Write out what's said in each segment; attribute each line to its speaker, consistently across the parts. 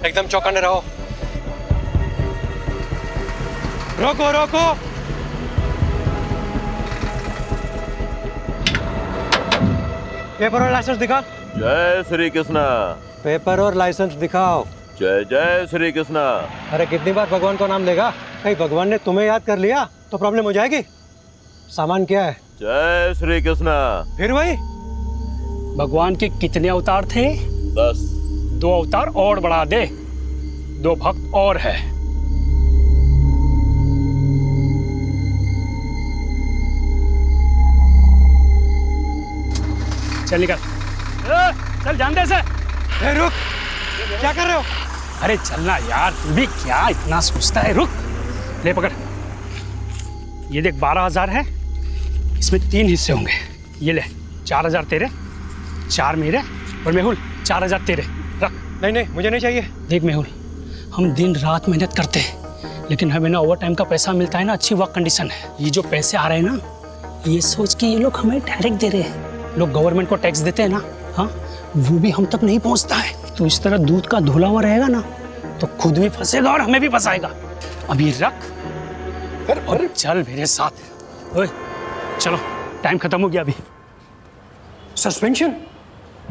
Speaker 1: एकदम चौकन्ने रहो। रोको रोको। पेपर और लाइसेंस दिखा।
Speaker 2: जय श्री कृष्णा।
Speaker 1: पेपर और लाइसेंस दिखाओ।
Speaker 2: जय जय श्री कृष्णा।
Speaker 1: अरे कितनी बार भगवान को नाम लेगा? कहीं भगवान ने तुम्हें याद कर लिया तो प्रॉब्लम हो जाएगी। सामान क्या है?
Speaker 2: जय श्री कृष्णा।
Speaker 1: फिर वही।
Speaker 3: भगवान के कितने अवतार थे?
Speaker 2: 10।
Speaker 3: 2 अवतार और बढ़ा दे, 2 भक्त और है। चल निकल। चल जान दे से।
Speaker 1: रुक, क्या कर रहे हो?
Speaker 3: अरे चलना यार, तू भी क्या इतना सोचता है? रुक, ले पकड़। ये देख 12,000 है, इसमें 3 हिस्से होंगे। ये ले 4,000 तेरे, 4 मेरे, और मेहुल 4,000 तेरे। रख।
Speaker 1: नहीं नहीं, मुझे नहीं चाहिए।
Speaker 3: देख मेहुल, हम दिन रात मेहनत करते हैं, लेकिन हमें ना ओवर टाइम का पैसा मिलता है ना अच्छी वर्क कंडीशन है। ये जो पैसे आ रहे हैं ना, ये सोच के ये लोग हमें डायरेक्ट दे रहे हैं। लोग गवर्नमेंट को टैक्स देते हैं ना, हाँ, वो भी हम तक नहीं पहुंचता है। तो इस तरह दूध का धुला हुआ रहेगा ना, तो खुद भी फंसेगा और हमें भी फंसाएगा। अभी रख और चल मेरे साथ। ओए चलो, टाइम खत्म हो गया अभी।
Speaker 1: सस्पेंशन?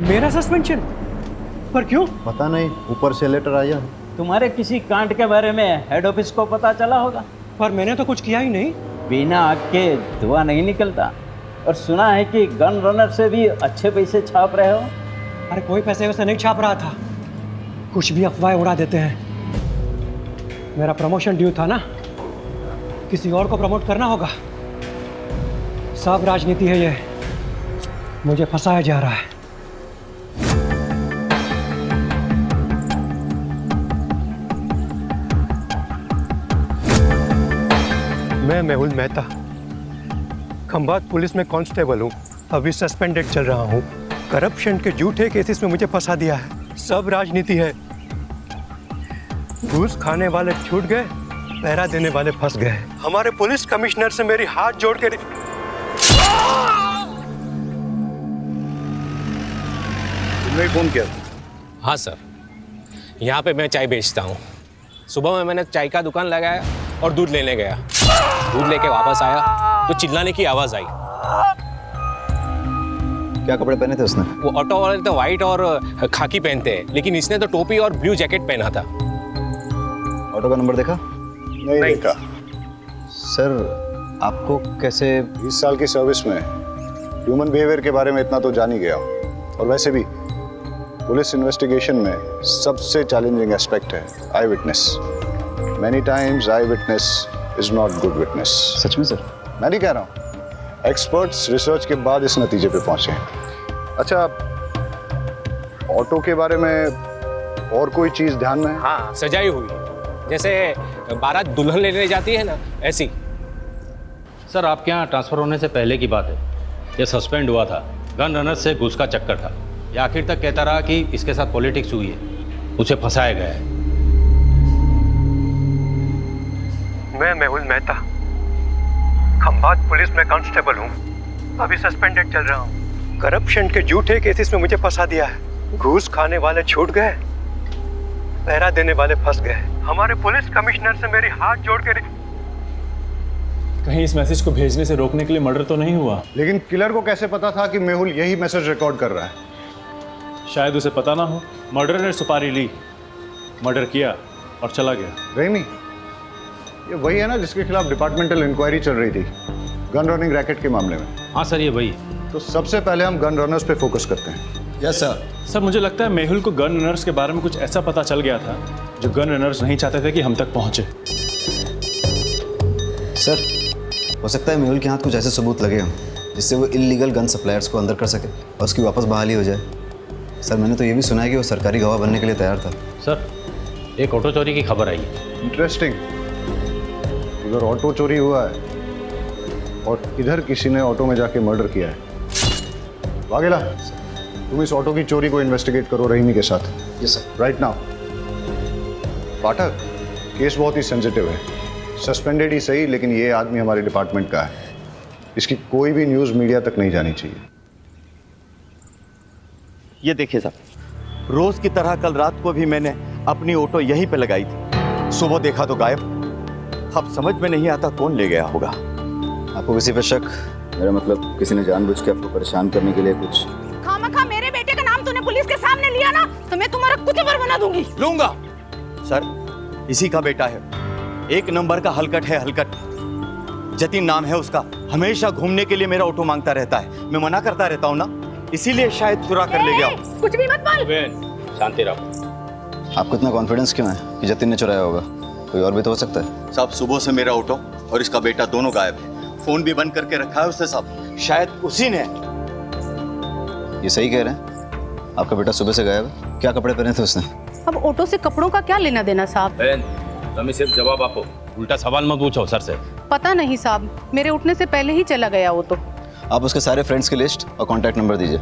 Speaker 1: मेरा सस्पेंशन? पर क्यों?
Speaker 4: पता नहीं, ऊपर से लेटर आया।
Speaker 5: तुम्हारे किसी कांड के बारे में हेड ऑफिस को पता चला होगा।
Speaker 1: पर मैंने तो कुछ किया ही नहीं।
Speaker 5: बिना आग के धुआं नहीं निकलता। और सुना है कि गन रनर से भी अच्छे पैसे छाप रहे हो।
Speaker 1: अरे कोई पैसे वैसे नहीं छाप रहा था, कुछ भी अफवाहें उड़ा देते हैं। मेरा प्रमोशन ड्यू था ना, किसी और को प्रमोट करना होगा। सब राजनीति है ये, मुझे फंसाया जा रहा है। मैं मेहुल मेहता, खंभात पुलिस में कांस्टेबल हूँ। अभी सस्पेंडेड चल रहा हूँ। करप्शन के झूठे केसेस में मुझे फंसा दिया है। सब राजनीति है। घूस खाने वाले छूट गए, पहरा देने वाले फंस गए। हमारे पुलिस कमिश्नर से मेरी हाथ जोड़ के
Speaker 4: तुमने फोन किया?
Speaker 6: हाँ सर, यहाँ पे मैं चाय बेचता हूँ। सुबह में मैंने चाय का दुकान लगाया और दूध लेने गया। दूध लेके वापस आया तो चिल्लाने की आवाज़ आई।
Speaker 4: क्या कपड़े पहने थे उसने?
Speaker 6: वो ऑटो वाले तो वाइट और खाकी पहनते हैं, लेकिन इसने तो टोपी और ब्लू जैकेट पहना था।
Speaker 4: ऑटो का नंबर देखा?
Speaker 7: नहीं देखा।
Speaker 4: सर, आपको कैसे?
Speaker 7: 20 साल की सर्विस में ह्यूमन बिहेवियर के बारे में इतना तो जान ही गया हूँ। और वैसे भी पुलिस इन्वेस्टिगेशन में सबसे चैलेंजिंग एस्पेक्ट है eyewitness. Many times eyewitness is not good witness.
Speaker 4: सच में सर?
Speaker 7: मैं नहीं कह रहा हूँ, एक्सपर्ट्स रिसर्च के बाद इस नतीजे पे पहुंचे हैं। अच्छा, ऑटो के बारे में और कोई चीज़ ध्यान में है?
Speaker 6: हाँ, सजाई हुई, जैसे बारात दुल्हन लेने जाती है ना, ऐसी।
Speaker 8: सर, आपके यहाँ ट्रांसफ़र होने से पहले की बात है। ये सस्पेंड हुआ था, गन रनर से घूस का चक्कर था। ये आखिर तक कहता रहा कि इसके साथ पॉलिटिक्स हुई है, उसे फंसाया गया है।
Speaker 1: मैं मेहुल मेहता, खंभात पुलिस में कांस्टेबल हूँ। अभी सस्पेंडेड चल रहा हूँ। करप्शन के झूठे केसेस में मुझे फंसा दिया है। घूस खाने वाले छूट गए, पहरा देने वाले फंस गए। हमारे पुलिस कमिश्नर से मेरी हाथ जोड़ के
Speaker 9: कहीं इस मैसेज को भेजने से रोकने के लिए मर्डर तो नहीं हुआ?
Speaker 7: लेकिन किलर को कैसे पता था कि मेहुल यही मैसेज रिकॉर्ड कर रहा है?
Speaker 9: शायद उसे पता ना हो। मर्डर ने सुपारी ली, मर्डर किया और चला गया।
Speaker 7: रहीमी, ये वही है ना जिसके खिलाफ डिपार्टमेंटल इंक्वायरी चल रही थी गन रनिंग रैकेट के मामले में?
Speaker 8: हाँ सर, ये वही है।
Speaker 7: तो सबसे पहले हम गन रनर्स पे फोकस करते हैं।
Speaker 4: Yes sir.
Speaker 9: सर, मुझे लगता है मेहुल को गन रनर्स के बारे में कुछ ऐसा पता चल गया था जो गन रनर्स नहीं चाहते थे कि हम तक पहुंचे।
Speaker 4: सर, हो सकता है मेहुल के हाथ कुछ ऐसे सबूत लगे हों जिससे वो इल्लीगल गन सप्लायर्स को अंदर कर सके और उसकी वापस बहाली हो जाए। सर, मैंने तो ये भी सुना है कि वो सरकारी गवाह बनने के लिए तैयार था।
Speaker 8: सर, एक ऑटो चोरी की खबर आई है।
Speaker 7: इंटरेस्टिंग। इधर ऑटो चोरी हुआ है और इधर किसी ने ऑटो में जाके मर्डर किया है। वाघेला, तुम इस ऑटो की चोरी को इन्वेस्टिगेट करो रहीमी के साथ।
Speaker 4: Yes sir.
Speaker 7: Right now. Pathak, case बहुत ही सेंसिटिव है। सस्पेंडेड ही सही, लेकिन ये आदमी हमारे डिपार्टमेंट का है। इसकी कोई भी न्यूज़ मीडिया तक नहीं जानी चाहिए।
Speaker 2: ये देखिए साहब, रोज की तरह कल रात को भी मैंने
Speaker 10: अपनी ऑटो यहीं पे लगाई थी, सुबह देखा तो गायब। अब समझ में नहीं आता कौन ले गया होगा।
Speaker 4: आपको किसी पे शक? मेरा मतलब किसी ने जानबूझ के आपको परेशान करने के लिए कुछ?
Speaker 11: खामखा मेरे बेटे का नाम तूने पुलिस के सामने लिया ना, तो मैं तुम्हारा कुतेवर बना दूंगी।
Speaker 10: लूंगा। सर, इसी का बेटा है, एक नंबर का हलकट है, हलकट। जतिन नाम है उसका, हमेशा घूमने के लिए मेरा ऑटो मांगता रहता है। मैं मना करता रहता हूँ ना, इसीलिए शायद चुरा कर ले गया।
Speaker 11: कुछ भी मत बोल।
Speaker 8: शांति रहो।
Speaker 4: आपको इतना कॉन्फिडेंस क्यों है कि जतिन ने चुराया होगा? कोई और भी तो हो सकता है।
Speaker 10: साहब, सुबह से मेरा ऑटो और इसका बेटा दोनों गायब है। फोन भी बंद करके रखा है उसने साहब, शायद उसी ने।
Speaker 4: ये सही कह रहे हैं? आपका बेटा सुबह से गायब है? क्या कपड़े पहने थे उसने?
Speaker 11: अब ऑटो से कपड़ों का क्या लेना देना साहब?
Speaker 8: तुम्हें सिर्फ जवाब आपको, उल्टा सवाल मत पूछो सर से।
Speaker 11: पता नहीं साहब, मेरे उठने से पहले ही चला गया वो तो।
Speaker 4: आप उसके सारे फ्रेंड्स की लिस्ट और कॉन्टैक्ट नंबर दीजिए,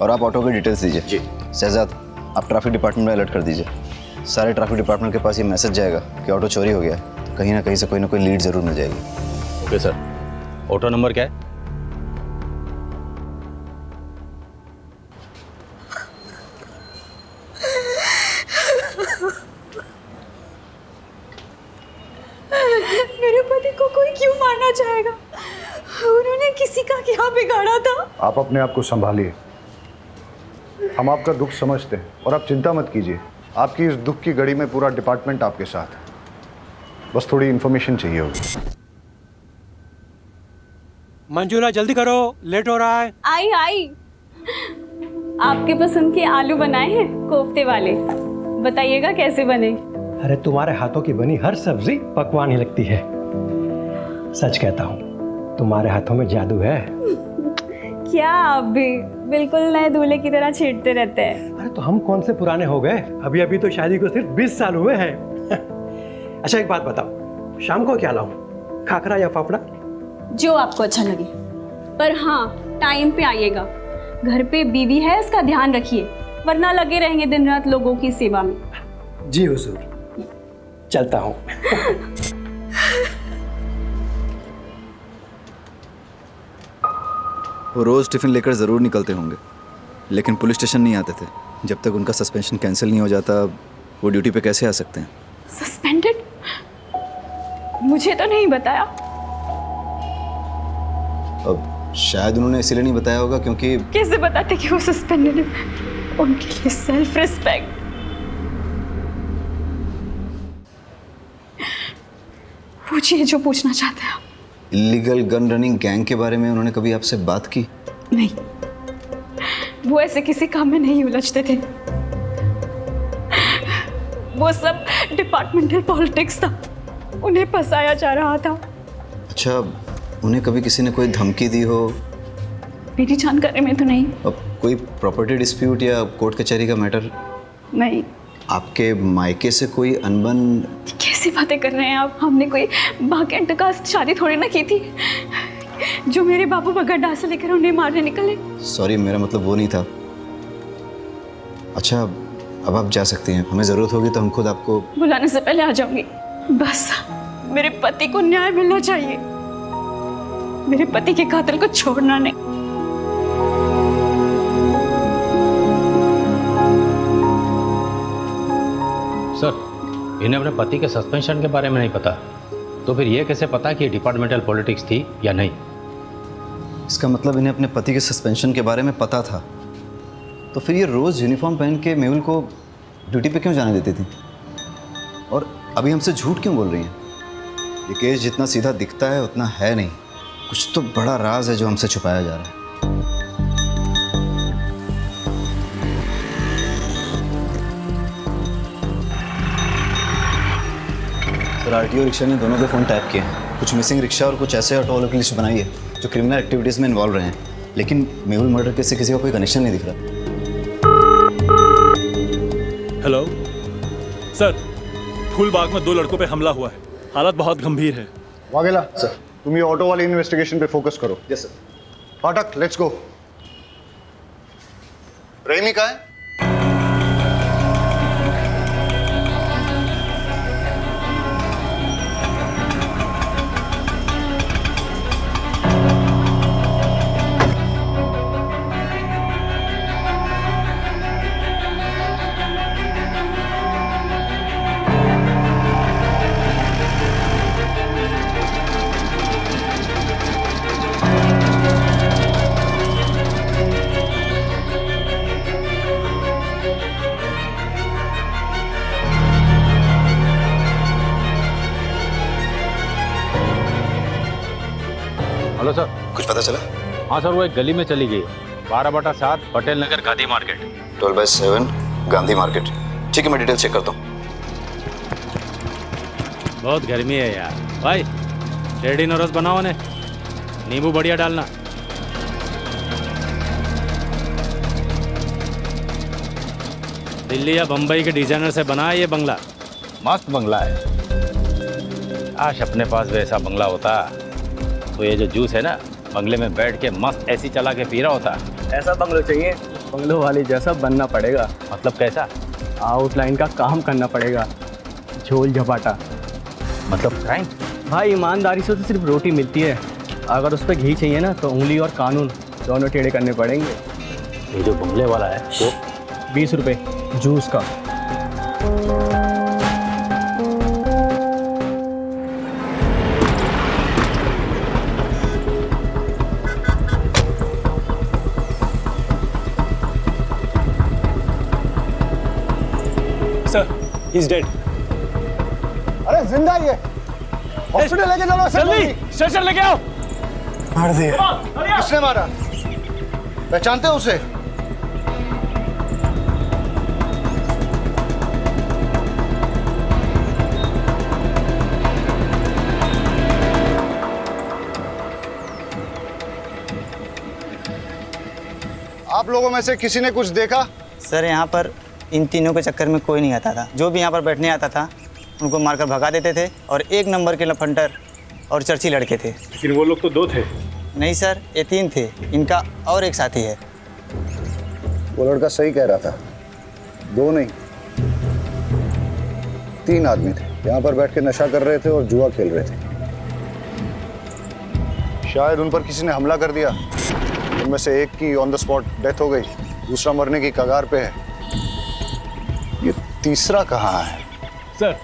Speaker 4: और आप ऑटो की डिटेल्स दीजिए।
Speaker 10: जी।
Speaker 4: शहजाद, आप ट्रैफिक डिपार्टमेंट में अलर्ट कर दीजिए। सारे ट्रैफिक डिपार्टमेंट के पास ये मैसेज जाएगा कि ऑटो चोरी हो गया है, तो कहीं ना कहीं से कोई ना कोई लीड जरूर मिल जाएगी।
Speaker 8: Okay sir. ऑटो नंबर क्या है?
Speaker 11: मेरे पति को कोई क्यों मारना चाहेगा? उन्होंने किसी का क्या बिगाड़ा था?
Speaker 7: आप अपने आप को संभालिए, हम आपका दुख समझते हैं और आप चिंता मत कीजिए। आपकी इस दुख की घड़ी में पूरा डिपार्टमेंट आपके साथ है, बस थोड़ी इन्फॉर्मेशन चाहिए होगी।
Speaker 1: मंजूला जल्दी करो, लेट हो रहा है।
Speaker 12: आई आई, आपके पसंद के आलू बनाए हैं, कोफ्ते वाले। बताइएगा कैसे बने?
Speaker 1: अरे तुम्हारे हाथों की बनी हर सब्जी पकवान ही लगती है। सच कहता हूँ, तुम्हारे हाथों में जादू है।
Speaker 12: क्या आप भी बिल्कुल नए दूल्हे की तरह छेड़ते रहते हैं।
Speaker 1: अरे तो हम कौन से पुराने हो गए? अभी अभी तो शादी को सिर्फ 20 साल हुए हैं। अच्छा एक बात बताओ, शाम को क्या लाऊं, खाखरा या फाफड़ा?
Speaker 12: जो आपको अच्छा लगे, पर हाँ टाइम पे आइएगा। घर पे बीवी है, इसका ध्यान रखिए, वरना लगे रहेंगे दिन रात लोगों की सेवा में।
Speaker 1: जी हुजूर, चलता हूँ।
Speaker 4: वो रोज़ टिफ़िन लेकर ज़रूर निकलते होंगे, लेकिन पुलिस स्टेशन नहीं आते थे। जब तक उनका सस्पेंशन कैंसिल नहीं हो जाता, वो ड्यूटी पे कैसे आ सकते हैं?
Speaker 12: सस्पेंडेड? मुझे तो नहीं बताया।
Speaker 4: अब शायद उन्होंने इसीलिए नहीं बताया होगा क्योंकि...
Speaker 12: कैसे बताते कि वो सस्पेंडेड है? उनके लिए सेल्फ रिस्पेक्ट। पूछिए जो पूछना चाहते हैं।
Speaker 4: इलीगल गन रनिंग गैंग के बारे में उन्होंने कभी आपसे बात की?
Speaker 12: नहीं, वो ऐसे किसी काम में नहीं उलझते थे। वो सब डिपार्टमेंटल पॉलिटिक्स था, उन्हें फंसाया जा रहा था।
Speaker 4: अच्छा, उन्हें कभी किसी ने कोई धमकी दी हो?
Speaker 12: मेरी जानकारी में तो नहीं।
Speaker 4: अब कोई प्रॉपर्टी डिस्प्यूट या कोर्ट कचहरी का मैटर?
Speaker 12: नहीं।
Speaker 4: आपके मायके से कोई अनबन?
Speaker 12: कैसी बातें कर रहे हैं आप? हमने कोई भाग्यंत का शादी थोड़ी ना की थी जो मेरे बाबू बगैर डांसा लेकर उन्हें मारने निकले।
Speaker 4: सॉरी, मेरा मतलब वो नहीं था। अच्छा, अब आप जा सकती हैं, हमें ज़रूरत होगी तो हम खुद आपको...
Speaker 12: बुलाने से पहले आ जाऊंगी। बस मेरे पति को न्याय मिलना चाहिए, मेरे पति के कातिल को छोड़ना नहीं।
Speaker 8: सर, इन्हें अपने पति के सस्पेंशन के बारे में नहीं पता, तो फिर ये कैसे पता कि डिपार्टमेंटल पॉलिटिक्स थी या नहीं?
Speaker 4: इसका मतलब इन्हें अपने पति के सस्पेंशन के बारे में पता था, तो फिर ये रोज़ यूनिफॉर्म पहन के मेहुल को ड्यूटी पे क्यों जाने देती थी? और अभी हमसे झूठ क्यों बोल रही हैं? ये केस जितना सीधा दिखता है उतना है नहीं, कुछ तो बड़ा राज है जो हमसे छुपाया जा रहा है। सर, आरटीओ रिक्शा ने दोनों के फ़ोन टैप किए हैं। कुछ मिसिंग रिक्शा और कुछ ऐसे ऑटो वालों की लिस्ट बनाई है जो क्रिमिनल एक्टिविटीज़ में इन्वॉल्व रहे हैं, लेकिन मेहुल मर्डर केस से किसी का कोई कनेक्शन नहीं दिख रहा।
Speaker 9: हेलो सर, फूलबाग में 2 लड़कों पे हमला हुआ है, हालत बहुत गंभीर है।
Speaker 7: वाघेला सर, तुम ये ऑटो वाली इन्वेस्टिगेशन पे फोकस करो।
Speaker 4: Yes sir.
Speaker 7: फाटक, लेट्स गो। रहीमी कहाँ है?
Speaker 4: कुछ पता चला?
Speaker 8: हाँ सर, वो एक गली में चली गई, 12/7 पटेल नगर गांधी मार्केट।
Speaker 4: 12/7 गांधी मार्केट। ठीक है, मैं डिटेल चेक करता हूँ।
Speaker 8: बहुत गर्मी है यार भाई, टेढ़ी नरस बनाओ ने, नींबू बढ़िया डालना। दिल्ली या बम्बई के डिजाइनर से बना है ये बंगला, मस्त बंगला है। आज अपने पास वैसा बंगला होता तो ये जो जूस है ना, बंगले में बैठ के मस्त ऐसी चला के पी रहा होता।
Speaker 13: ऐसा बंगलो चाहिए, बंगलो वाले जैसा बनना पड़ेगा।
Speaker 8: मतलब कैसा?
Speaker 13: आउटलाइन का काम करना पड़ेगा, झोल झपाटा।
Speaker 8: मतलब क्राइम?
Speaker 13: भाई ईमानदारी से तो सिर्फ रोटी मिलती है, अगर उस पर घी चाहिए ना तो उंगली और कानून दोनों टेढ़े करने पड़ेंगे।
Speaker 8: ये जो बंगले वाला है वो
Speaker 13: 20 रुपये जूस का।
Speaker 9: Sir, he is dead.
Speaker 7: अरे जिंदा ही है, हॉस्पिटल लेके चलो।
Speaker 9: जल्दी स्ट्रेचर लेके आओ।
Speaker 7: मार दिया। किसने मारा? पहचानते हो उसे? आप लोगों में से किसी ने कुछ देखा?
Speaker 13: सर यहाँ पर इन तीनों के चक्कर में कोई नहीं आता था। जो भी यहाँ पर बैठने आता था उनको मारकर भगा देते थे, और 1 नंबर के लफंटर और चर्ची लड़के थे।
Speaker 9: लेकिन वो लोग तो 2 थे।
Speaker 13: नहीं सर, ये 3 थे, इनका और एक साथी है।
Speaker 7: वो लड़का सही कह रहा था, 2 नहीं 3 आदमी थे, यहाँ पर बैठ के नशा कर रहे थे और जुआ खेल रहे थे। शायद उन पर किसी ने हमला कर दिया। उनमें से एक की ऑन द स्पॉट डेथ हो गई, दूसरा मरने की कगार पे है। ये तीसरा कहाँ है?
Speaker 9: सर,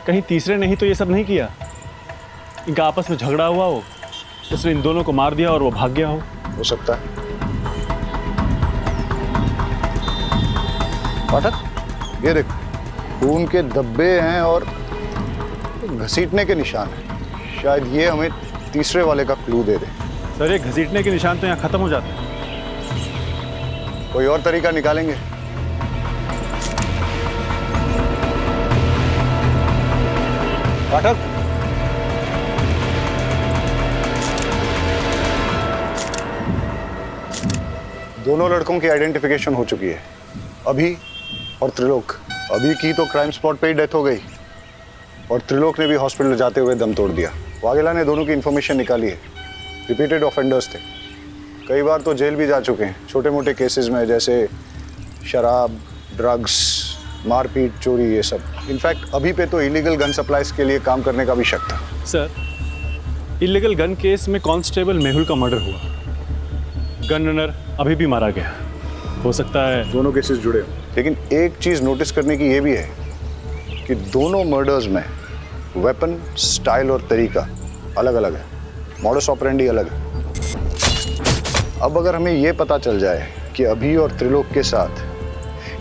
Speaker 9: कहीं तीसरे नहीं तो ये सब नहीं किया। इनका आपस में झगड़ा हुआ हो, उसने इन दोनों को मार दिया और वो भाग गया
Speaker 7: हो सकता है। पाठक, ये देख, खून के धब्बे हैं और घसीटने के निशान हैं। शायद ये हमें तीसरे वाले का क्लू दे दे।
Speaker 9: सर, ये घसीटने के निशान तो यहाँ खत्म हो जाते हैं।
Speaker 7: कोई और तरीका निकालेंगे। पाठक, दोनों लड़कों की आइडेंटिफिकेशन हो चुकी है, अभी और त्रिलोक। अभी की तो क्राइम स्पॉट पे ही डेथ हो गई, और त्रिलोक ने भी हॉस्पिटल जाते हुए दम तोड़ दिया। वाघेला ने दोनों की इन्फॉर्मेशन निकाली है, रिपीटेड ऑफेंडर्स थे, कई बार तो जेल भी जा चुके हैं छोटे मोटे केसेस में, जैसे शराब, ड्रग्स, मारपीट, चोरी, ये सब। इनफैक्ट अभी पे तो इलीगल गन सप्लाईज के लिए काम करने का भी शक था।
Speaker 9: सर, इलीगल गन केस में कांस्टेबल मेहुल का मर्डर हुआ, गन रनर अभी भी मारा गया। हो सकता है
Speaker 7: दोनों केसेस जुड़े हो। लेकिन एक चीज नोटिस करने की ये भी है कि दोनों मर्डर्स में वेपन, स्टाइल और तरीका अलग अलग है, मॉडस ऑपरेंडी अलग है। अब अगर हमें ये पता चल जाए कि अभी और त्रिलोक के साथ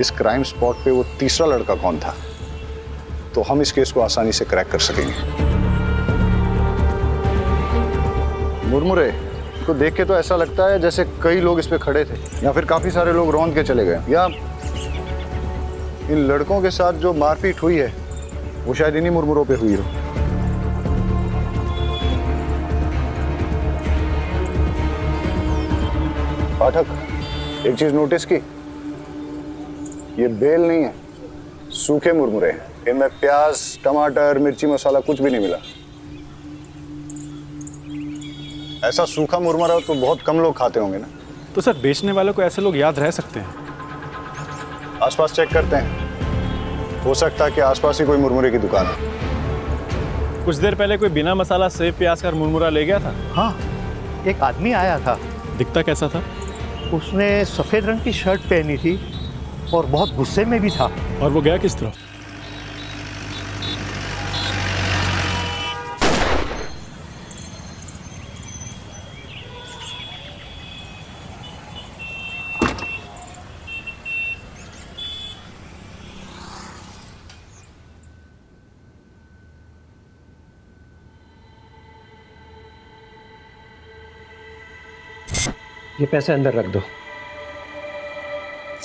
Speaker 7: इस क्राइम स्पॉट पे वो तीसरा लड़का कौन था, तो हम इस केस को आसानी से क्रैक कर सकेंगे। मुरमुरे को देख के तो ऐसा लगता है जैसे कई लोग इस पे खड़े थे, या फिर काफी सारे लोग रौंद के चले गए, या इन लड़कों के साथ जो मारपीट हुई है वो शायद इन्हीं मुरमुरों पे हुई हो। पाठक, एक चीज नोटिस की, ये बेल नहीं है, सूखे मुरमुरे हैं। इनमें प्याज, टमाटर, मिर्ची मसाला कुछ भी नहीं मिला। ऐसा सूखा मुरमुरा तो बहुत कम लोग खाते होंगे ना।
Speaker 9: तो सर, बेचने वालों को ऐसे लोग याद रह सकते हैं।
Speaker 7: आसपास चेक करते हैं, हो सकता है कि आसपास ही कोई मुरमुरे की दुकान है।
Speaker 9: कुछ देर पहले कोई बिना मसाला सेब प्याज का मुरमुरा ले गया था।
Speaker 14: हाँ, एक आदमी आया था।
Speaker 9: दिखता कैसा था?
Speaker 14: उसने सफ़ेद रंग की शर्ट पहनी थी और बहुत गुस्से में भी था।
Speaker 9: और वो गया किस तरफ?
Speaker 1: ये पैसे अंदर रख दो।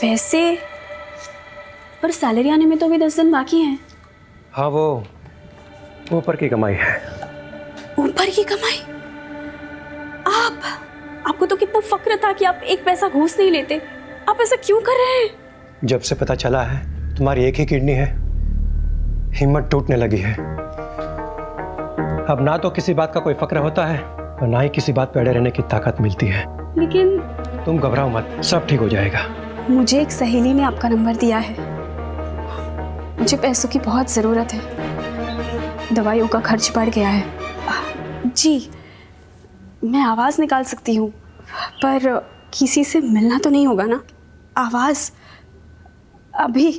Speaker 12: वैसे पर सैलरी आने में तो अभी 10 दिन बाकी हैं।
Speaker 1: हाँ, वो ऊपर की कमाई है।
Speaker 12: ऊपर की कमाई? आपको तो कितना फक्र था कि आप एक पैसा घूस नहीं लेते। आप ऐसा क्यों कर रहे हैं?
Speaker 1: जब से पता चला है तुम्हारी एक ही किडनी है, हिम्मत टूटने लगी है। अब ना तो किसी बात का कोई फक्र होता है और ना ही किसी बात पे अड़े रहने की ताकत मिलती है।
Speaker 12: लेकिन
Speaker 1: तुम घबराओ मत, सब ठीक हो जाएगा।
Speaker 12: मुझे एक सहेली ने आपका नंबर दिया है। मुझे पैसों की बहुत ज़रूरत है। दवाइयों का खर्च बढ़ गया है। जी, मैं आवाज़ निकाल सकती हूँ, पर किसी से मिलना तो नहीं होगा ना? आवाज़ अभी।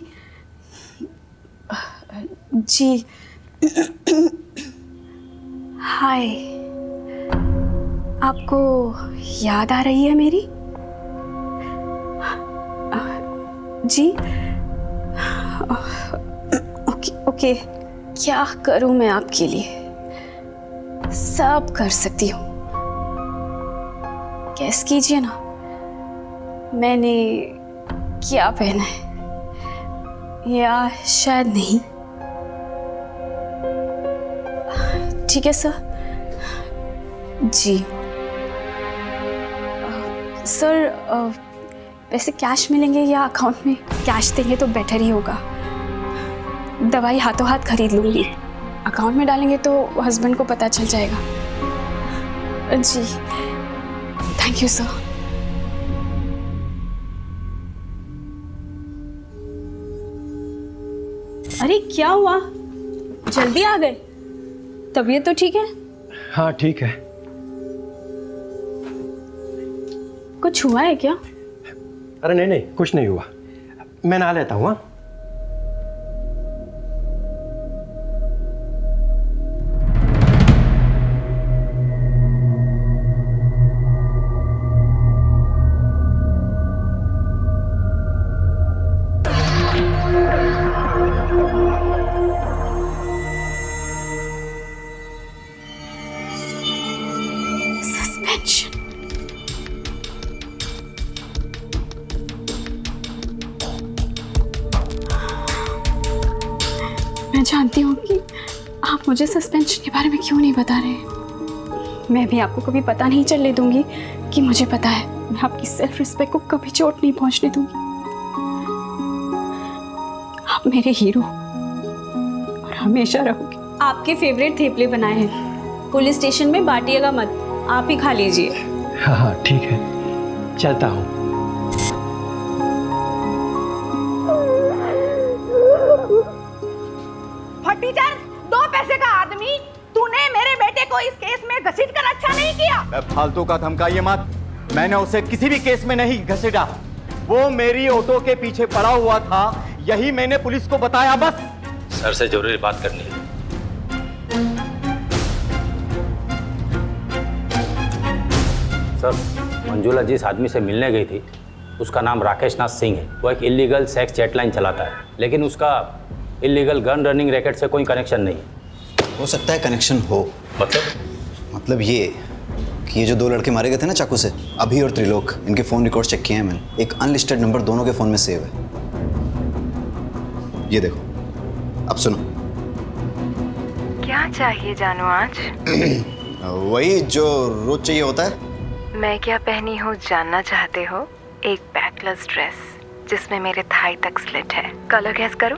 Speaker 12: जी। हाय, आपको याद आ रही है मेरी? जी। ओके, क्या करूं मैं आपके लिए? सब कर सकती हूँ। गैस कीजिए ना, मैंने क्या पहना है, या शायद नहीं। ठीक है सर। जी सर, वैसे कैश मिलेंगे या अकाउंट में? कैश देंगे तो बेटर ही होगा। दवाई हाथों हाथ खरीद लूँगी। अकाउंट में डालेंगे तो हस्बैंड को पता चल जाएगा। जी, थैंक यू सर। अरे क्या हुआ, जल्दी आ गए? तबीयत तो ठीक है?
Speaker 1: हाँ ठीक है।
Speaker 12: कुछ हुआ है क्या?
Speaker 1: अरे नहीं नहीं, कुछ नहीं हुआ। मैं नहा लेता हूँ। हाँ,
Speaker 12: मैं जानती हूँ कि आप मुझे सस्पेंशन के बारे में क्यों नहीं बता रहे। मैं भी आपको कभी पता नहीं चलने दूंगी कि मुझे पता है। मैं आपकी सेल्फ रिस्पेक्ट को कभी चोट नहीं पहुंचने दूंगी। आप मेरे हीरो और हमेशा रहोगे। आपके फेवरेट थेपले बनाए हैं, पुलिस स्टेशन में बांटिएगा मत, आप ही खा लीजिए।
Speaker 1: हाँ हाँ ठीक है, चलता हूँ।
Speaker 11: फटीचर, 2 पैसे का आदमी, तूने मेरे बेटे को इस केस में घसीट कर अच्छा नहीं किया।
Speaker 10: फालतू का धमकाइए मत। मैंने उसे किसी भी केस में नहीं घसीटा। वो मेरी ऑटो के पीछे पड़ा हुआ था, यही मैंने पुलिस को बताया बस।
Speaker 8: सर से जरूरी बात करनी है। सर, मंजुला जिस आदमी से मिलने गई थी उसका नाम राकेश नाथ सिंह है। वो एक इलीगल सेक्स चैटलाइन चलाता है, लेकिन उसका इलीगल गन रनिंग रैकेट से कोई कनेक्शन नहीं है।
Speaker 4: हो सकता है कनेक्शन हो। मतलब ये कि ये जो 2 लड़के मारे गए थे ना चाकू से, अभी और त्रिलोक, इनके फ़ोन रिकॉर्ड चेक किए हैं मैंने। एक अनलिस्टेड नंबर दोनों के फ़ोन में सेव है। ये देखो, अब सुनो।
Speaker 15: क्या चाहिए जानू आज?
Speaker 4: वही जो रोज चाहिए होता है।
Speaker 15: मैं क्या पहनी हूँ जानना चाहते हो? एक बैकलेस ड्रेस जिसमें मेरे थाई तक स्लिट है। कलर गैस करो।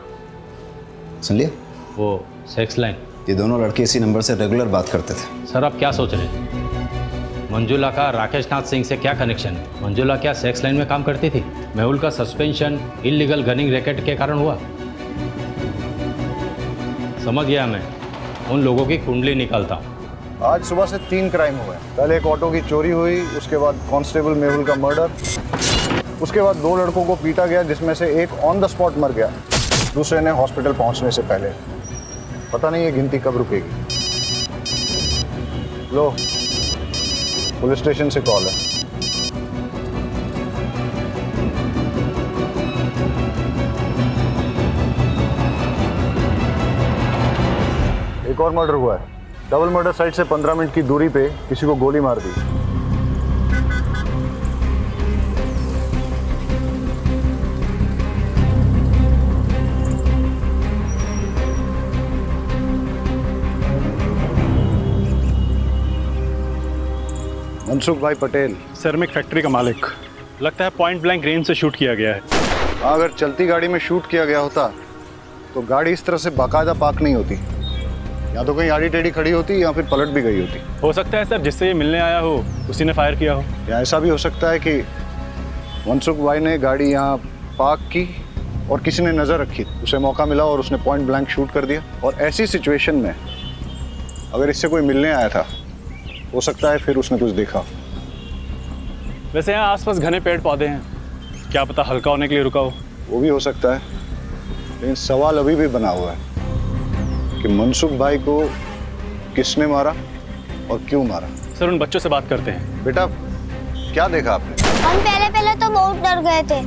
Speaker 4: सुन लिया?
Speaker 8: वो सेक्स लाइन।
Speaker 4: ये दोनों लड़के इसी नंबर से रेगुलर बात करते थे।
Speaker 8: सर, आप क्या सोच रहे हैं? मंजुला का राकेश नाथ सिंह से क्या कनेक्शन है? मंजुला क्या सेक्स लाइन में काम करती थी? मेहुल का सस्पेंशन इलीगल गनिंग रैकेट के कारण हुआ। समझ गया मैं, उन लोगों की कुंडली निकालता हूँ।
Speaker 7: आज सुबह से 3 क्राइम हुए। कल एक ऑटो की चोरी हुई, उसके बाद कांस्टेबल मेहुल का मर्डर, उसके बाद 2 लड़कों को पीटा गया जिसमें से एक ऑन द स्पॉट मर गया, दूसरे ने हॉस्पिटल पहुंचने से पहले। पता नहीं ये गिनती कब रुकेगी। लो, पुलिस स्टेशन से कॉल है। एक और मर्डर हुआ है। डबल मर्डर साइट से 15 मिनट की दूरी पे किसी को गोली मार दी। मनसुख भाई पटेल।
Speaker 9: सर मैं एक फैक्ट्री का मालिक। लगता है पॉइंट ब्लैंक रेंज से शूट किया गया है।
Speaker 7: अगर चलती गाड़ी में शूट किया गया होता तो गाड़ी इस तरह से बाकायदा पार्क नहीं होती, या तो कहीं आड़ी टेढ़ी खड़ी होती या फिर पलट भी गई होती।
Speaker 9: हो सकता है सर जिससे ये मिलने आया हो उसी ने फायर किया हो।
Speaker 7: या ऐसा भी हो सकता है कि मनसुख भाई ने गाड़ी यहाँ पार्क की और किसी ने नज़र रखी, उसे मौका मिला और उसने पॉइंट ब्लैंक शूट कर दिया। और ऐसी सिचुएशन में अगर इससे कोई मिलने आया था, हो सकता है फिर उसने कुछ देखा।
Speaker 9: वैसे यहाँ आसपास घने पेड़ पौधे हैं, क्या पता हल्का होने के लिए रुका हो।
Speaker 7: वो भी हो सकता है, लेकिन सवाल अभी भी बना हुआ है कि मनसुख भाई को किसने मारा और क्यों मारा।
Speaker 9: सर उन बच्चों से बात करते हैं।
Speaker 7: बेटा क्या देखा आपने?
Speaker 16: हम पहले तो बहुत डर गए थे।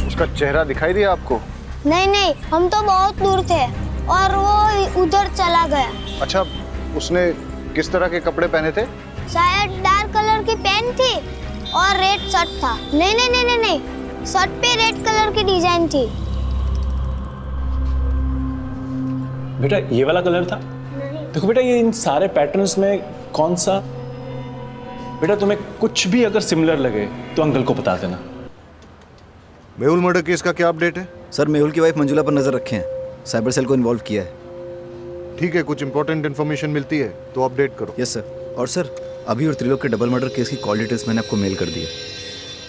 Speaker 7: उसका चेहरा दिखाई दिया आपको?
Speaker 16: नहीं, हम तो बहुत दूर थे और वो उधर चला गया।
Speaker 7: अच्छा, उसने किस तरह के कपड़े पहने थे?
Speaker 16: शायद डार्क कलर की पैंट थी और रेड शर्ट था। नहीं, शर्ट पे रेड कलर की डिजाइन थी।
Speaker 9: बेटा ये वाला कलर था? देखो बेटा, ये इन सारे पैटर्न्स में कौन सा? बेटा तुम्हें कुछ भी अगर सिमिलर लगे तो अंकल को बता देना।
Speaker 7: मेहुल मर्डर केस का क्या अपडेट है?
Speaker 4: सर मेहुल की वाइफ मंजुला पर नजर रखे हैं, साइबर सेल को इन्वॉल्व किया है।
Speaker 7: ठीक है, कुछ इंपॉर्टेंट इन्फॉर्मेशन मिलती है तो अपडेट करो।
Speaker 4: Yes sir. और सर अभी और त्रिलोक के डबल मर्डर केस की कॉल डिटेल्स मैंने आपको मेल कर दी है।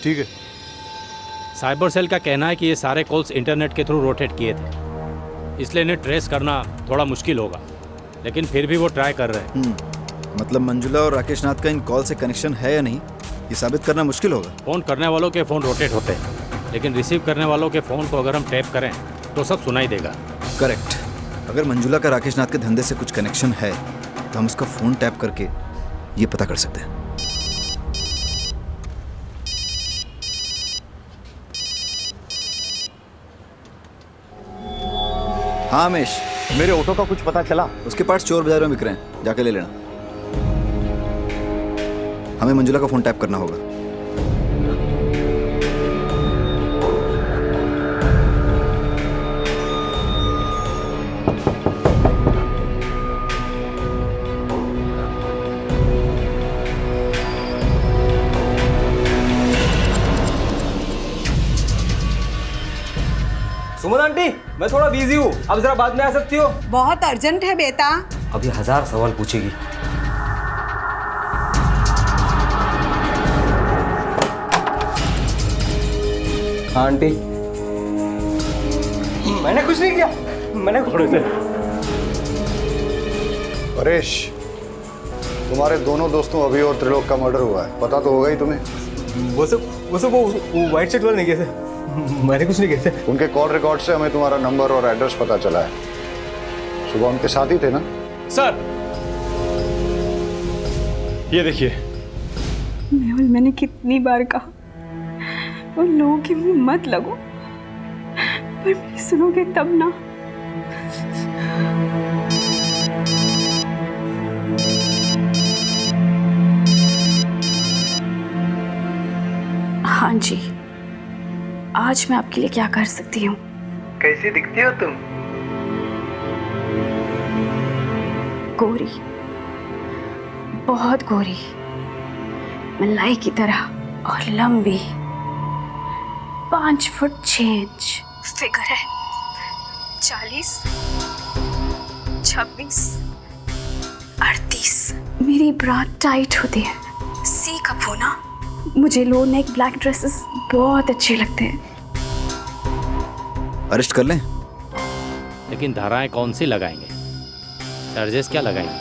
Speaker 7: ठीक है।
Speaker 8: साइबर सेल का कहना है कि ये सारे कॉल्स इंटरनेट के थ्रू रोटेट किए थे, इसलिए इन्हें ट्रेस करना थोड़ा मुश्किल होगा, लेकिन फिर भी वो ट्राई कर रहे हैं।
Speaker 4: मतलब मंजुला और राकेश नाथ का इन कॉल से कनेक्शन है या नहीं, ये साबित करना मुश्किल होगा।
Speaker 8: फ़ोन करने वालों के फ़ोन रोटेट होते हैं, लेकिन रिसीव करने वालों के फ़ोन को अगर हम टैप करें तो सब सुनाई देगा।
Speaker 4: करेक्ट। अगर मंजुला का राकेश नाथ के धंधे से कुछ कनेक्शन है तो हम उसका फ़ोन टैप करके ये पता कर सकते हैं। हाँ हमेश,
Speaker 10: मेरे ऑटो का कुछ पता चला?
Speaker 4: उसके पार्ट्स चोर बाजार में बिक रहे हैं, जाके ले लेना। हमें मंजुला का फोन टैप करना होगा।
Speaker 17: सुमन आंटी, मैं थोड़ा बिजी हूँ, अब जरा बाद में आ सकती हो?
Speaker 11: बहुत अर्जेंट है बेटा।
Speaker 17: अभी 1000 सवाल पूछेगी। हाँ आंटी, मैंने कुछ नहीं किया, मैंने थोड़े से।
Speaker 7: परेश, तुम्हारे दोनों दोस्तों अभी और त्रिलोक का मर्डर हुआ है, पता तो होगा ही तुम्हें।
Speaker 17: वो व्हाइट शर्ट वाले नहीं किए थे, मैंने कुछ नहीं किया थे।
Speaker 7: उनके कॉल रिकॉर्ड से हमें तुम्हारा नंबर और एड्रेस पता चला है। सुबह उनके साथ ही थे ना?
Speaker 9: सर ये देखिए।
Speaker 12: मेहुल, मैंने कितनी बार कहा उन लोगों के मुंह मत लगो, पर मेरी सुनोगे तब ना। हाँ जी, आज मैं आपके लिए क्या कर सकती हूँ?
Speaker 18: कैसी दिखती हो तुम?
Speaker 12: गोरी, बहुत गोरी, मलाई की तरह और लंबी, 5 फुट 6 इंच फिगर है, 40, 26, 38। मेरी ब्रा टाइट होती है, सी कप होना। मुझे लो नेक ब्लैक ड्रेसेस बहुत अच्छे लगते हैं।
Speaker 4: अरेस्ट कर लें?
Speaker 8: लेकिन धाराएं कौन सी लगाएंगे, चार्जेस क्या लगाएंगे?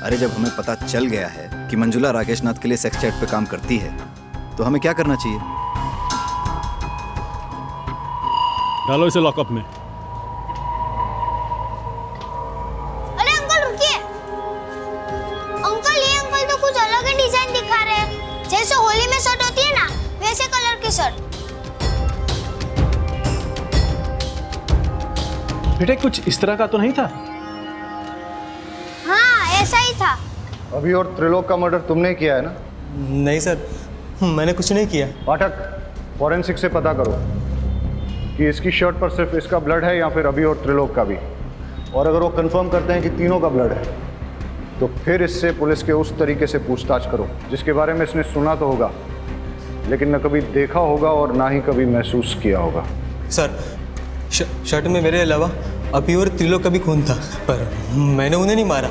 Speaker 4: अरे जब हमें पता चल गया है कि मंजुला राकेश नाथ के लिए सेक्स चैट पे काम करती है तो हमें क्या करना चाहिए?
Speaker 9: डालो इसे लॉकअप में।
Speaker 16: अरे अंकल रुकिए, अंकल ये अंकल तो कुछ अलग ही डिजाइन दिखा रहे हैं, जैसे होली में शर्ट होती है ना वैसे कलर की शर्ट।
Speaker 9: बेटे कुछ इस तरह का तो नहीं था?
Speaker 16: हाँ ऐसा ही था।
Speaker 7: अभी और त्रिलोक का मर्डर तुमने किया है ना?
Speaker 17: नहीं सर, मैंने कुछ नहीं किया।
Speaker 7: पाठक, फॉरेंसिक से पता करो कि इसकी शर्ट पर सिर्फ इसका ब्लड है या फिर अभी और त्रिलोक का भी। और अगर वो कंफर्म करते हैं कि तीनों का ब्लड है, तो फिर इससे पुलिस के उस तरीके से पूछताछ करो जिसके बारे में इसने सुना तो होगा, लेकिन न कभी देखा होगा और ना ही कभी महसूस किया होगा।
Speaker 17: सर, शर्ट में मेरे अलावा अभी और त्रिलोक का भी खून था, पर मैंने उन्हें नहीं मारा।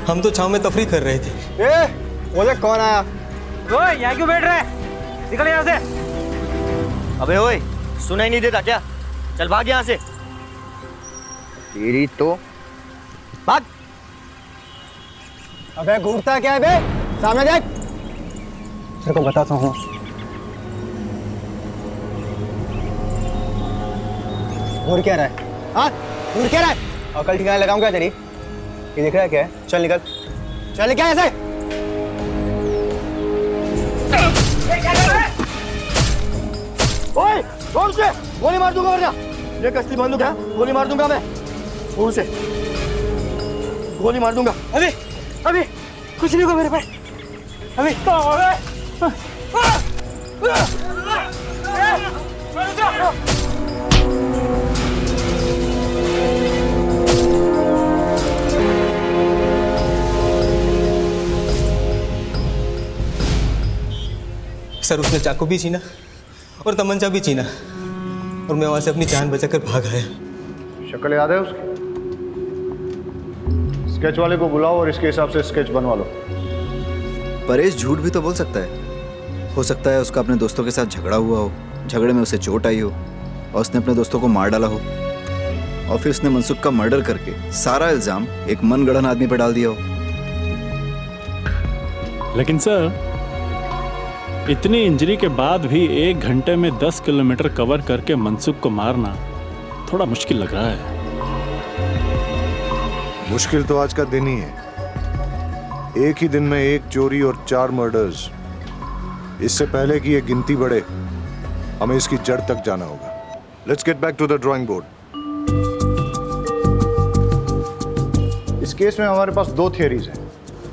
Speaker 17: हम तो छांव में तफरी कर रहे थे।
Speaker 10: बोले कौन आया?
Speaker 17: ओए, यहाँ क्यों बैठ रहा है? निकल यहाँ से।
Speaker 10: अबे ओए, सुनाई नहीं देता क्या? चल भाग यहाँ से।
Speaker 7: तेरी तो
Speaker 10: भाग।
Speaker 13: अबे घूरता क्या है बे? सामने देख। तेरे को बताता हूँ। घूर क्या रहा है? हाँ, घूर क्या रहा है? अकल ठिकाने लगाऊंगा तेरी। ये दिख रहा है क्या है? चल निकल, चल क्या ऐसे?
Speaker 10: ओए, जोर से गोली मार दूंगा वरना। ये कसली बंदूक है, गोली मार दूंगा मैं। जोर से गोली मार दूंगा।
Speaker 17: अभी कुछ नहीं होगा मेरे पे। अभी सर, उसने चाकू भी छीना और तमंचा भी छीना, और मैं वहां से अपनी जान बचाकर भाग आया।
Speaker 7: शक्ल याद है उसकी? स्केच वाले को बुलाओ और इसके हिसाब से स्केच बनवा लो।
Speaker 4: परेश झूठ भी तो बोल सकता है। हो सकता है उसका अपने दोस्तों के साथ झगड़ा हुआ हो, झगड़े में उसे चोट आई हो और उसने अपने दोस्तों को मार डाला हो, और फिर उसने मनसुख का मर्डर करके सारा इल्जाम एक मनगढ़ंत आदमी पर डाल दिया हो।
Speaker 9: लेकिन सर, इतनी इंजरी के बाद भी 1 घंटे में 10 किलोमीटर कवर करके मनसुख को मारना थोड़ा मुश्किल लग रहा है।
Speaker 7: मुश्किल तो आज का दिन ही है। एक ही दिन में 1 चोरी और 4 मर्डर्स। इससे पहले कि ये गिनती बढ़े, हमें इसकी जड़ तक जाना होगा। Let's get back to the drawing board. इस केस में हमारे पास 2 थियरीज हैं।